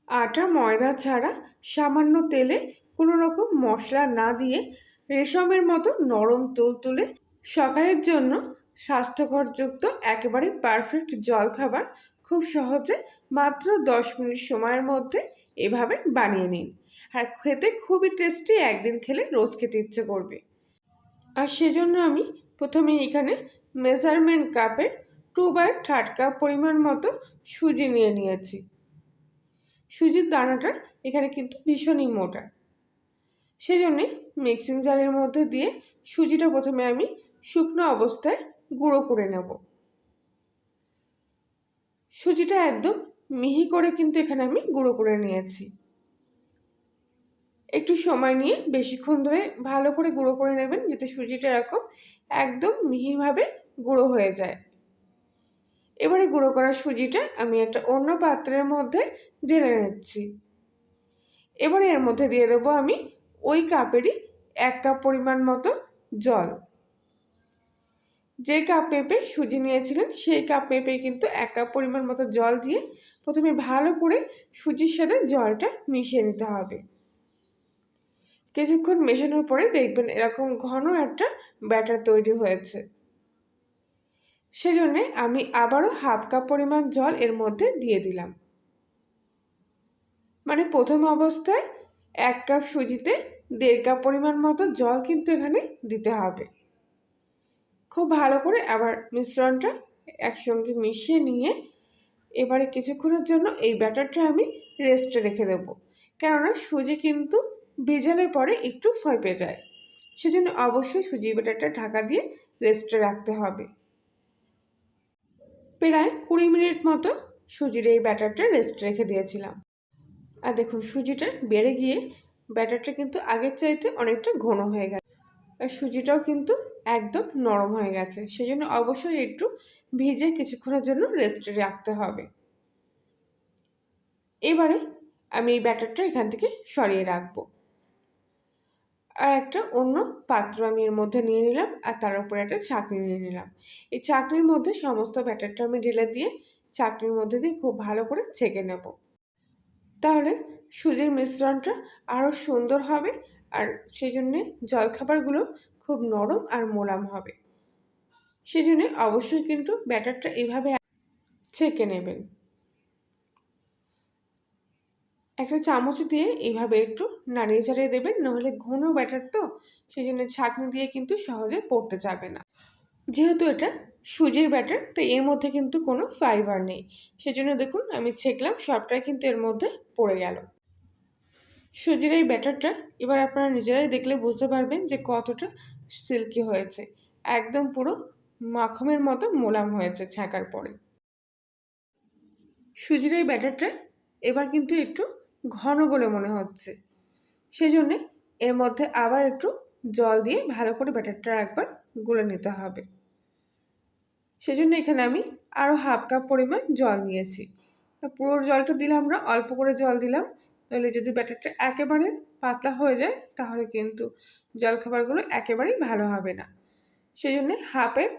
আটা ময়দা ছাড়া সামান্য তেলে কোনো রকম মশলা না দিয়ে রেশমের মতো নরম তুলতুলে সকালের জন্য স্বাস্থ্যকরযুক্ত একেবারে পারফেক্ট জলখাবার খুব সহজে মাত্র 10 মিনিট সময়ের মধ্যে এভাবে বানিয়ে নিন। আর খেতে খুবই টেস্টি, একদিন খেলে রোজ খেতে ইচ্ছে করবে। আর সেজন্য আমি প্রথমে এখানে মেজারমেন্ট কাপে 2/3 কাপ পরিমাণ মতো সুজি নিয়ে নিয়েছি। সুজির দানাটা এখানে কিন্তু ভীষণই মোটা, সেজন্যে মিক্সিং জারের মধ্যে দিয়ে সুজিটা প্রথমে আমি শুকনো অবস্থায় গুঁড়ো করে নেব। সুজিটা একদম মিহি করে কিন্তু এখানে আমি গুঁড়ো করে নিয়েছি। একটু সময় নিয়ে বেশিক্ষণ ধরে ভালো করে গুঁড়ো করে নেবেন, যাতে সুজিটা এরকম একদম মিহিভাবে গুঁড়ো হয়ে যায়। এবারে গুঁড়ো করা সুজিটা আমি একটা অন্য পাত্রের মধ্যে ঢেলে নিচ্ছি। এবারে এর মধ্যে দিয়ে দেবো আমি ওই কাপেরই 1 কাপ পরিমাণ মতো জল। যে কাপ মেপে সুজি নিয়েছিলেন সেই কাপ মেপে কিন্তু 1 কাপ পরিমাণ মতো জল দিয়ে প্রথমে ভালো করে সুজির সাথে জলটা মিশিয়ে নিতে হবে। কিছুক্ষণ মেশানোর পরে দেখবেন এরকম ঘন একটা ব্যাটার তৈরি হয়েছে। সেজন্যে আমি আবারও 1/2 কাপ পরিমাণ জল এর মধ্যে দিয়ে দিলাম। মানে প্রথম অবস্থায় 1 কাপ সুজিতে 1.5 কাপ পরিমাণ মতো জল কিন্তু এখানে দিতে হবে। খুব ভালো করে আবার মিশ্রণটা একসঙ্গে মিশিয়ে নিয়ে এবারে কিছুক্ষণের জন্য এই ব্যাটারটা আমি রেস্টে রেখে দেবো, কেননা সুজি কিন্তু ভেজালে পরে একটু ফেঁপে যায়। সেজন্য অবশ্যই সুজি ব্যাটারটা ঢাকা দিয়ে রেস্টে রাখতে হবে। প্রায় 20 মিনিট মতো সুজির এই ব্যাটারটা রেস্টে রেখে দিয়েছিলাম। আর দেখুন সুজিটা বেড়ে গিয়ে ব্যাটারটা কিন্তু আগের চাইতে অনেকটা ঘন হয়ে গেছে, আর সুজিটাও কিন্তু একদম নরম হয়ে গেছে। সেই জন্য অবশ্যই একটু ভিজে কিছুক্ষণের জন্য রেস্টে রাখতে হবে। এবারে আমি এই ব্যাটারটা এখান থেকে সরিয়ে রাখবো, আর একটা অন্য পাত্র আমি এর মধ্যে নিয়ে নিলাম, আর তার উপরে একটা ছাঁকনি নিয়ে নিলাম। এই ছাঁকনির মধ্যে সমস্ত ব্যাটারটা আমি ঢেলে দিয়ে ছাঁকনির মধ্যে দিয়ে খুব ভালো করে ছেঁকে নেব। তাহলে সুজির মিশ্রণটা আরও সুন্দর হবে, আর সেই জন্যে জলখাবারগুলো খুব নরম আর মোলাম হবে। সেই জন্যে অবশ্যই কিন্তু ব্যাটারটা এইভাবে ছেঁকে নেবেন। একটা চামচ দিয়ে এইভাবে একটু নাড়িয়ে চাড়িয়ে দেবেন, নাহলে ঘন ব্যাটার তো, সেই জন্য ছাঁকনি দিয়ে কিন্তু সহজে পড়তে যাবে না। যেহেতু এটা সুজির ব্যাটার, তাই এর মধ্যে কিন্তু কোনো ফাইবার নেই। সেজন্য দেখুন আমি ছেঁকলাম, সবটাই কিন্তু এর মধ্যে পড়ে গেল। সুজির এই ব্যাটারটা এবার আপনারা নিজেরাই দেখলে বুঝতে পারবেন যে কতটা সিল্কি হয়েছে, একদম পুরো মাখনের মতো মোলাম হয়েছে ছাঁকার পরে। সুজির এই ব্যাটারটা এবার কিন্তু একটু ঘন বলে মনে হচ্ছে, সেজন্যে এর মধ্যে আবার একটু জল দিয়ে ভালো করে ব্যাটারটা একবার গুলে নিতে হবে। সেজন্য এখানে আমি আরও 1/2 কাপ পরিমাণ জল নিয়েছি। পুরো জলটা দিলাম না, অল্প করে জল দিলাম, তাহলে যদি ব্যাটারটা একেবারে পাতলা হয়ে যায় তাহলে কিন্তু জলখাবারগুলো একেবারেই ভালো হবে না। সেই জন্যে 1/2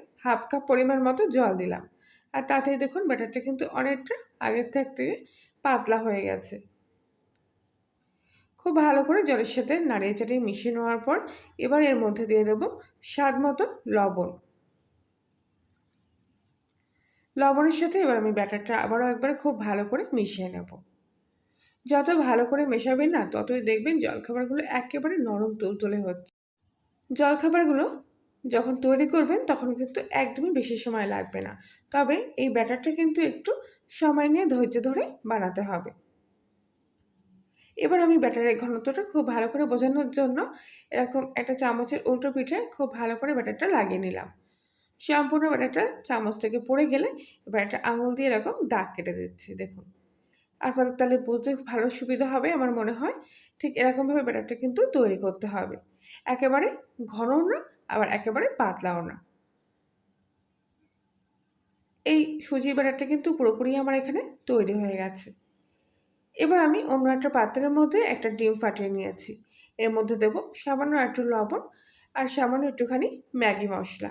কাপ পরিমাণ মতো জল দিলাম, আর তাতেই দেখুন ব্যাটারটা কিন্তু অনেকটা আগের থেকে পাতলা হয়ে গেছে। খুব ভালো করে জলের সাথে নাড়িয়ে চাড়িয়ে মিশিয়ে নেওয়ার পর এবার এর মধ্যে দিয়ে দেবো স্বাদ মতো লবণ। লবণের সাথে এবার আমি ব্যাটারটা আবারও একবার খুব ভালো করে মিশিয়ে নেব। যত ভালো করে মেশাবেন না, ততই দেখবেন জলখাবারগুলো একেবারে নরম তুলতুলে হচ্ছে। জলখাবারগুলো যখন তৈরি করবেন তখন কিন্তু একদমই বেশি সময় লাগবে না, তবে এই ব্যাটারটা কিন্তু একটু সময় নিয়ে ধৈর্য ধরে বানাতে হবে। এবার আমি ব্যাটারের ঘনত্বটা খুব ভালো করে বোঝানোর জন্য এরকম একটা চামচের উল্টো পিঠে খুব ভালো করে ব্যাটারটা লাগিয়ে নিলাম। সম্পূর্ণ ব্যাটারটা চামচ থেকে পড়ে গেলে এবার একটা আঙুল দিয়ে এরকম দাগ কেটে দিচ্ছি। দেখুন, আপনাদের তাহলে বুঝতে ভালো সুবিধা হবে আমার মনে হয়। ঠিক এরকমভাবে ব্যাটারটা কিন্তু তৈরি করতে হবে, একেবারে ঘনও না আবার একেবারে পাতলাও না। এই সুজি ব্যাটারটা কিন্তু পুরোপুরি আমার এখানে তৈরি হয়ে গেছে। এবার আমি অন্য একটা পাত্রের মধ্যে একটা ডিম ফাটিয়ে নিয়েছি। এর মধ্যে দেব সামান্য একটু লবণ আর সামান্য একটুখানি ম্যাগি মশলা।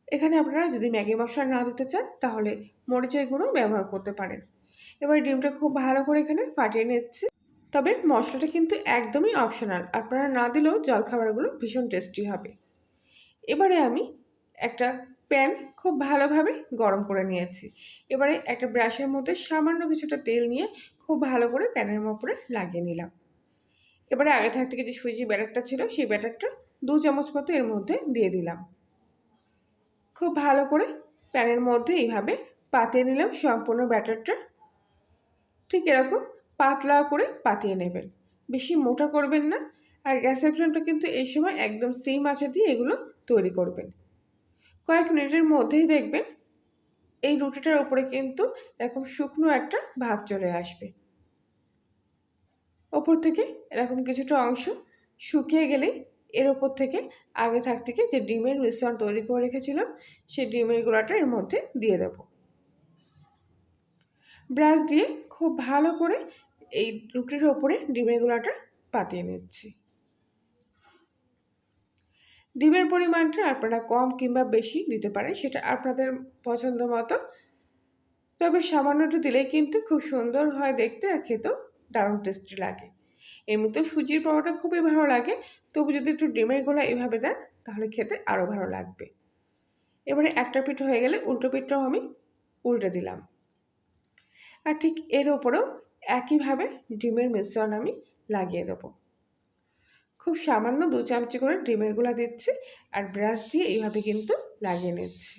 এখানে আপনারা যদি ম্যাগি মশলা না দিতে চান তাহলে মরিচের গুঁড়ো ব্যবহার করতে পারেন। এবার ডিমটা খুব ভালো করে এখানে ফাটিয়ে নিচ্ছি। তবে মশলাটা কিন্তু একদমই অপশনাল, আপনারা না দিলেও জলখাবারগুলো ভীষণ টেস্টি হবে। এবারে আমি একটা প্যান খুব ভালোভাবে গরম করে নিয়েছি। এবারে একটা ব্রাশের মধ্যে সামান্য কিছুটা তেল নিয়ে খুব ভালো করে প্যানের উপরে লাগিয়ে নিলাম। এবারে আগে থেকে যে সুজি ব্যাটারটা ছিল সেই ব্যাটারটা 2 চামচ মতো এর মধ্যে দিয়ে দিলাম। খুব ভালো করে প্যানের মধ্যে এইভাবে পাতিয়ে নিলাম সম্পূর্ণ ব্যাটারটা। ঠিক এরকম পাতলা করে পাতিয়ে নেবেন, বেশি মোটা করবেন না। আর গ্যাসের ফ্লেমটা কিন্তু এই সময় একদম সিম আঁচে দিয়ে এগুলো তৈরি করবেন। কয়েক মিনিটের মধ্যেই দেখবেন এই রুটিটার উপরে কিন্তু এরকম শুকনো একটা ভাব চলে আসবে। ওপর থেকে এরকম কিছুটা অংশ শুকিয়ে গেলেই এর ওপর থেকে আগে থেকে যে ডিমের মিশ্রণ তৈরি করে রেখেছিলাম সেই ডিমের গুঁড়াটা এর মধ্যে দিয়ে দেব। ব্রাশ দিয়ে খুব ভালো করে এই রুটির ওপরে ডিমের গুঁড়াটা পাতিয়ে নিচ্ছি। ডিমের পরিমাণটা আপনারা কম কিংবা বেশি দিতে পারেন, সেটা আপনাদের পছন্দ মতো। তবে সামান্য একটু দিলেই কিন্তু খুব সুন্দর হয় দেখতে, আর খেতেও দারুণ টেস্টি লাগে। এমনিতেও সুজির পরোটা খুবই ভালো লাগে, তবু যদি একটু ডিমের গোলা এভাবে দেন তাহলে খেতে আরও ভালো লাগবে। এবারে একটা পিঠ হয়ে গেলে উল্টো পিঠটাও আমি উল্টে দিলাম। আর ঠিক এর ওপরেও একইভাবে ডিমের মিশ্রণ আমি লাগিয়ে দেবো। খুব সামান্য 2 চামচি করে ডিমের গোলা দিচ্ছি আর ব্রাশ দিয়ে এইভাবে কিন্তু লাগিয়ে নিচ্ছি।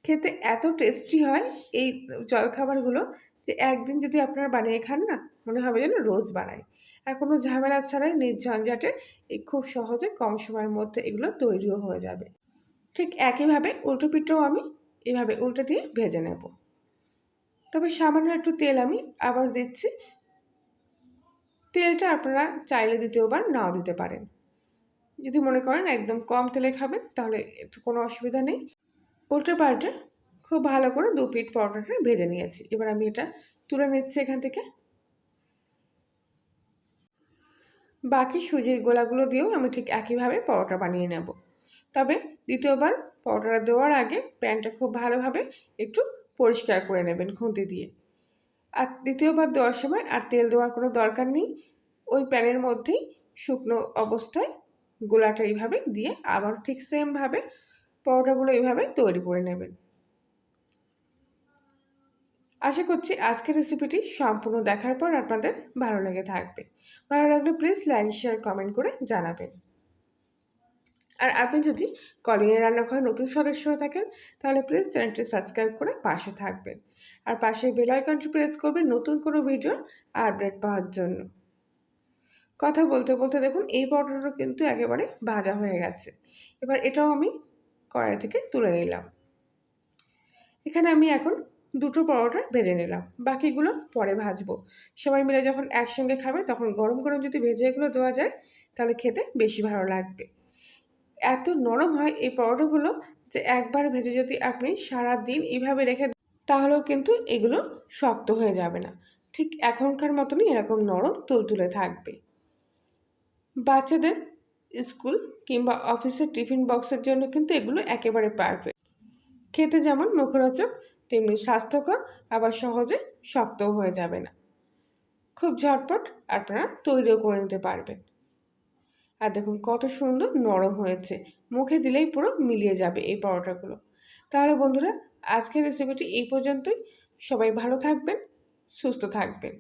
খেতে এত টেস্টি হয় এই জলখাবারগুলো যে একদিন যদি আপনারা বানিয়ে খান না, মনে হবে যেন রোজ বানাই। আর কোনো ঝামেলা ছাড়াই নির্ঝঞ্ঝাটে এই খুব সহজে কম সময়ের মধ্যে এগুলো তৈরিও হয়ে যাবে। ঠিক একইভাবে উল্টো পিঠটাও আমি এভাবে উল্টে দিয়ে ভেজে নেব। তবে সামান্য একটু তেল আমি আবার দিচ্ছি। তেলটা আপনারা চাইলে দ্বিতীয়বার নাও দিতে পারেন। যদি মনে করেন একদম কম তেলে খাবেন তাহলে একটু কোনো অসুবিধা নেই। উল্টে পাল্টে খুব ভালো করে 2 পিঠ পরোটাটা ভেজে নিয়েছি। এবার আমি এটা তুলে নিচ্ছি এখান থেকে। বাকি সুজির গোলাগুলো দিয়েও আমি ঠিক একইভাবে পরোটা বানিয়ে নেব। তবে দ্বিতীয়বার পরোটাটা দেওয়ার আগে প্যানটা খুব ভালোভাবে একটু পরিষ্কার করে নেবেন খুন্তি দিয়ে। আর দ্বিতীয়বার দেওয়ার সময় আর তেল দেওয়ার কোনো দরকার নেই। ওই প্যানের মধ্যেই শুকনো অবস্থায় গোলাটা এইভাবে দিয়ে আবার ঠিক সেমভাবে পরোটাগুলো এইভাবে তৈরি করে নেবেন। আশা করছি আজকের রেসিপিটি সম্পূর্ণ দেখার পর আপনাদের ভালো লেগে থাকবে। ভালো লাগলে প্লিজ লাইক শেয়ার কমেন্ট করে জানাবেন। আর আপনি যদি কলিনের রান্নাঘরে নতুন সদস্য হয়ে থাকেন তাহলে প্লিজ চ্যানেলটি সাবস্ক্রাইব করে পাশে থাকবেন। আর পাশে বেল আইকনটি প্রেস করবেন নতুন কোনো ভিডিওর আপডেট পাওয়ার জন্য। কথা বলতে বলতে দেখুন এই পরোটাটা কিন্তু একেবারে ভাজা হয়ে গেছে। এবার এটাও আমি কড়াই থেকে তুলে নিলাম। এখানে আমি এখন 2টো পরোটা ভেজে নিলাম, বাকিগুলো পরে ভাজবো। সবাই মিলে যখন একসঙ্গে খাবে তখন গরম গরম যদি ভেজে এগুলো দেওয়া যায় তাহলে খেতে বেশি ভালো লাগবে। এত নরম হয় এই পরোটাগুলো যে একবার ভেজে যদি আপনি সারা দিন এইভাবে রেখে তাহলেও কিন্তু এগুলো শক্ত হয়ে যাবে না, ঠিক এখনকার মতনই এরকম নরম তুলতুলে থাকবে। বাচ্চাদের স্কুল কিংবা অফিসের টিফিন বক্সের জন্য কিন্তু এগুলো একেবারে পারফেক্ট। খেতে যেমন মুখরোচক তেমনি স্বাস্থ্যকর, আবার সহজে শক্তও হয়ে যাবে না। খুব ঝটপট আপনারা তৈরিও করে নিতে পারবেন। আর দেখুন কত সুন্দর নরম হয়েছে, মুখে দিলেই পুরো মিলিয়ে যাবে এই পরোটাগুলো। তাহলে বন্ধুরা আজকের রেসিপিটি এই পর্যন্তই। সবাই ভালো থাকবেন, সুস্থ থাকবেন।